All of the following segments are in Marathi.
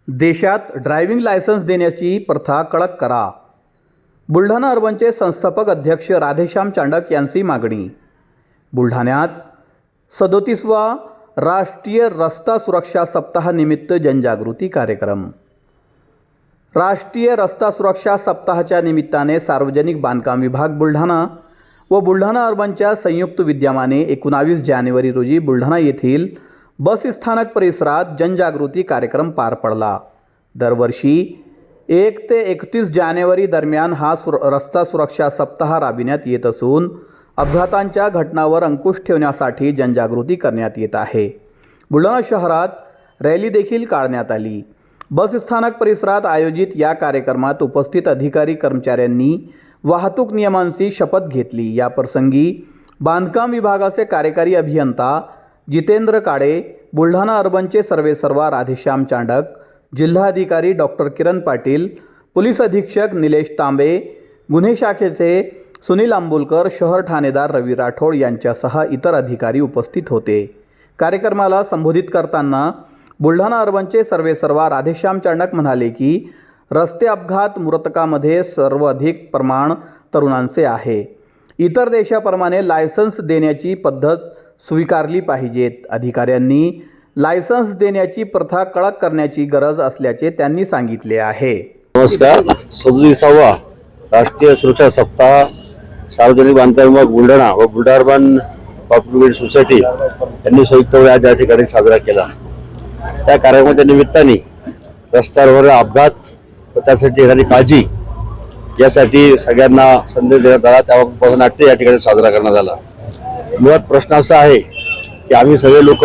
देशात ड्रायव्हिंग लायसन्स देण्याची प्रथा कडक करा. बुलढाणा अर्बनचे संस्थापक अध्यक्ष राधेश्याम चांडक यांची मागणी. बुलढाण्यात 37वा राष्ट्रीय रस्ता सुरक्षा सप्ताहानिमित्त जनजागृती कार्यक्रम. राष्ट्रीय रस्ता सुरक्षा सप्ताहाच्या निमित्ताने सार्वजनिक बांधकाम विभाग बुलढाणा व बुलढाणा अर्बनच्या संयुक्त विद्यमाने 19 जानेवारी रोजी बुलढाणा येथील बस स्थानक परिसरात जनजागृती कार्यक्रम पार पडला. दरवर्षी 1 ते 31 जानेवारी दरम्यान हा रस्ता सुरक्षा सप्ताह राबविण्यात येत असून अपघातांच्या घटनांवर अंकुश ठेवण्यासाठी जनजागृती करण्यात येत आहे. बुलढाणा शहरात रॅली देखील काढण्यात आली. बस स्थानक परिसरात आयोजित या कार्यक्रमात उपस्थित अधिकारी कर्मचाऱ्यांनी वाहतूक नियमांची शपथ घेतली. या प्रसंगी बांधकाम विभागाचे कार्यकारी अभियंता जितेंद्र काळे, बुलढाणा अर्बनचे सर्वेसर्वा राधेश्याम चांडक, जिल्हाधिकारी डॉक्टर किरण पाटील, पोलीस अधीक्षक निलेश तांबे, गुन्हे शाखेचे सुनील आंबुलकर, शहर ठाणेदार रवी राठोड यांच्यासह इतर अधिकारी उपस्थित होते. कार्यक्रमाला संबोधित करताना बुलढाणा अर्बनचे सर्वेसर्वा राधेश्याम चांडक म्हणाले की रस्ते अपघात मृतकामध्ये सर्वाधिक प्रमाण तरुणांचे आहे. इतर देशाप्रमाणे लायसन्स देण्याची पद्धत स्वीकारली पाहिजेत. अधिकाऱ्यांनी लायसन्स देण्याची प्रथा कडक करण्याची गरज असल्याचे त्यांनी सांगितले आहे. नमस्कार. 37वा राष्ट्रीय सुरक्षा सप्ताह सार्वजनिक बांधकाम विभाग बुलढाणा व बुलढाणा अर्बन पॉप्युलर सोसायटी यांनी संयुक्तपणे आज या ठिकाणी साजरा केला. त्या कार्यक्रमाच्या निमित्ताने रस्त्यावर अपघात व त्यासाठी येणारी काळजी यासाठी सगळ्यांना संदेश देण्यात आला. त्यापासून नाट्य या ठिकाणी साजरा करण्यात आला. मुळात प्रश्न असा आहे की आम्ही सगळे लोक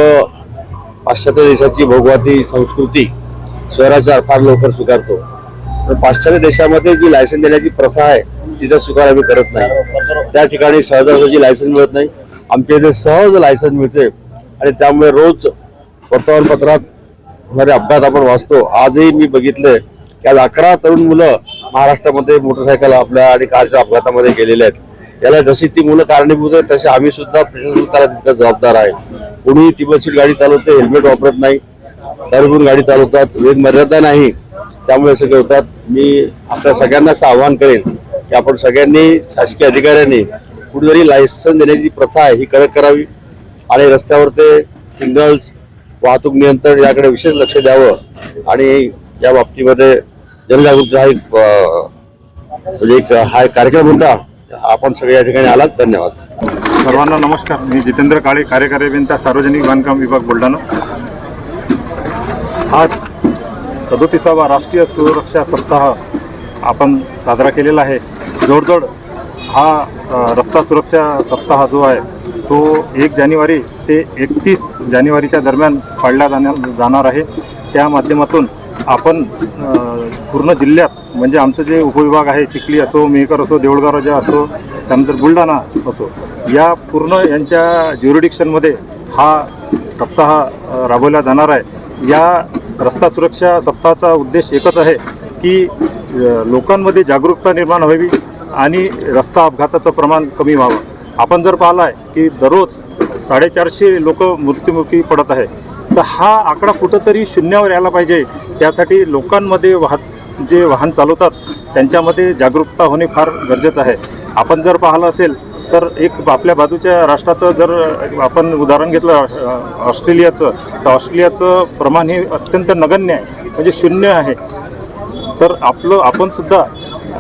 पाश्चात्य देशाची भोगवादी संस्कृती शहराच्या फार लवकर स्वीकारतो. पण पाश्चात्य देशामध्ये जी लायसन्स देण्याची प्रथा आहे तिचा स्वीकार आम्ही करत नाही. त्या ठिकाणी सहजासहजी लायसन्स मिळत नाही. आमच्या इथे सहज लायसन्स मिळते आणि त्यामुळे रोज वर्तमानपत्रात होणारे अपघात आपण वाचतो. आजही मी बघितले की आज 11 तरुण मुलं महाराष्ट्रामध्ये मोटरसायकल आपल्या आणि कारच्या अपघातामध्ये गेलेले आहेत. याला जशी ती मुलं कारणीभूत आहेत तसे आम्ही सुद्धा त्याला तितकं जबाबदार आहे. कोणी तिबलशीर गाडी चालवते, हेल्मेट वापरत नाही, दारू पिऊन गाडी चालवतात, वेग मर्यादा नाही, त्यामुळे सगळे होतात. मी आपल्या सगळ्यांना असं आवाहन करेन की आपण सगळ्यांनी शासकीय अधिकाऱ्यांनी कुठेतरी लायसन्स देण्याची प्रथा आहे ही कडक करावी आणि रस्त्यावर ते सिग्नल्स, वाहतूक नियंत्रण याकडे विशेष लक्ष द्यावं आणि या बाबतीमध्ये जनजागृतीचा हा एक कार्यक्रम होता. आपण सगळे या ठिकाणी आलात. धन्यवाद. सर्वांना नमस्कार. मी जितेंद्र काळे, कार्यकारी अभियंता सार्वजनिक बांधकाम विभाग बुलढाणा. आज 37वा राष्ट्रीय सुरक्षा सप्ताह आपण साजरा केलेला आहे. जवळजवळ हा रस्ता सुरक्षा सप्ताह जो आहे तो 1 जानेवारी ते 31 जानेवारीच्या दरम्यान पाळला जाणार आहे. त्या माध्यमातून आपण पूर्ण जिल्ह्यात म्हणजे आमचं जे उपविभाग आहे, चिखली असो, मेहकर असो, देऊळगाव राजा असो, त्यानंतर बुलढाणा असो, या पूर्ण यांच्या ज्युरिडिक्शनमध्ये हा सप्ताह राबवला जाणार आहे. या रस्ता सुरक्षा सप्ताहाचा उद्देश एकच आहे की लोकांमध्ये जागरूकता निर्माण व्हावी आणि रस्ता अपघाताचं प्रमाण कमी व्हावं. आपण जर पाहिलं आहे की दररोज 450 लोक मृत्युमुखी पडत आहे, तर हा आकडा कुठंतरी शून्यावर यायला पाहिजे. त्यासाठी लोकांमध्ये जे वाहन चालवतात त्यांच्यामध्ये जागरूकता होणे फार गरजेचं आहे. आपण जर पाहिलं असेल तर एक आपल्या बाजूच्या राष्ट्राचं जर आपण उदाहरण घेतलं ऑस्ट्रेलियाचं, तर ऑस्ट्रेलियाचं प्रमाण हे अत्यंत नगण्य आहे, म्हणजे 0 आहे. तर आपण सुद्धा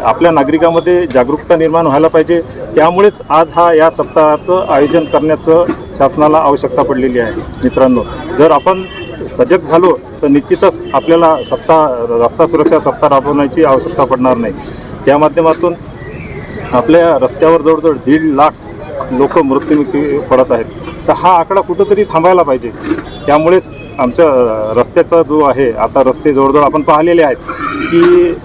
आपल्या नागरिकांमध्ये जागरूकता निर्माण व्हायला पाहिजे. त्यामुळेच आज या सप्ताहाचं आयोजन करण्याचं शासनाला आवश्यकता पडलेली आहे. मित्रांनो, जर आपण सजग झालो तर निश्चितच आपल्याला रस्ता सुरक्षा सप्ताह राबवण्याची आवश्यकता पडणार नाही. त्या माध्यमातून आपल्या रस्त्यावर जवळजवळ 1.5 लाख लोक मृत्युमुखी पडत आहेत. तर हा आकडा कुठंतरी थांबायला पाहिजे. त्यामुळेच आमच्या रस्त्याचा जो आहे, आता रस्ते जवळजवळ आपण पाहिलेले आहेत की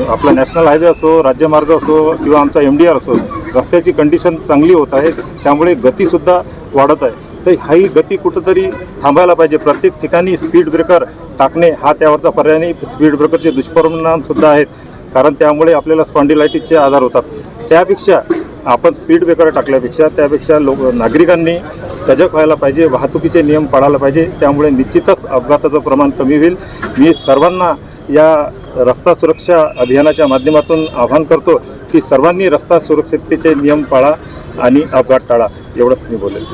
आपला नॅशनल हायवे असो, राज्यमार्ग असो किंवा आमचा MDR असो, रस्त्याची कंडिशन चांगली होत आहे. त्यामुळे गतीसुद्धा वाढत आहे. तर ही गती कुठंतरी थांबायला पाहिजे. प्रत्येक ठिकाणी स्पीड ब्रेकर टाकणे हा त्यावरचा पर्याय नाही. स्पीड ब्रेकरचे दुष्परिणामसुद्धा आहेत, कारण त्यामुळे आपल्याला स्पॉन्डिलायटिसचे आजार होतात. त्यापेक्षा आपण स्पीड ब्रेकर टाकल्यापेक्षा त्यापेक्षा नागरिकांनी सजग व्हायला पाहिजे, वाहतुकीचे नियम पाळायला पाहिजे. त्यामुळे निश्चितच अपघाताचं प्रमाण कमी होईल. मी सर्वांना या रस्ता सुरक्षा अभियानाच्या माध्यमातून आवाहन करतो की सर्वांनी रस्ता सुरक्षिततेचे नियम पाळा आणि अपघात टाळा. एवढंच मी बोलेल.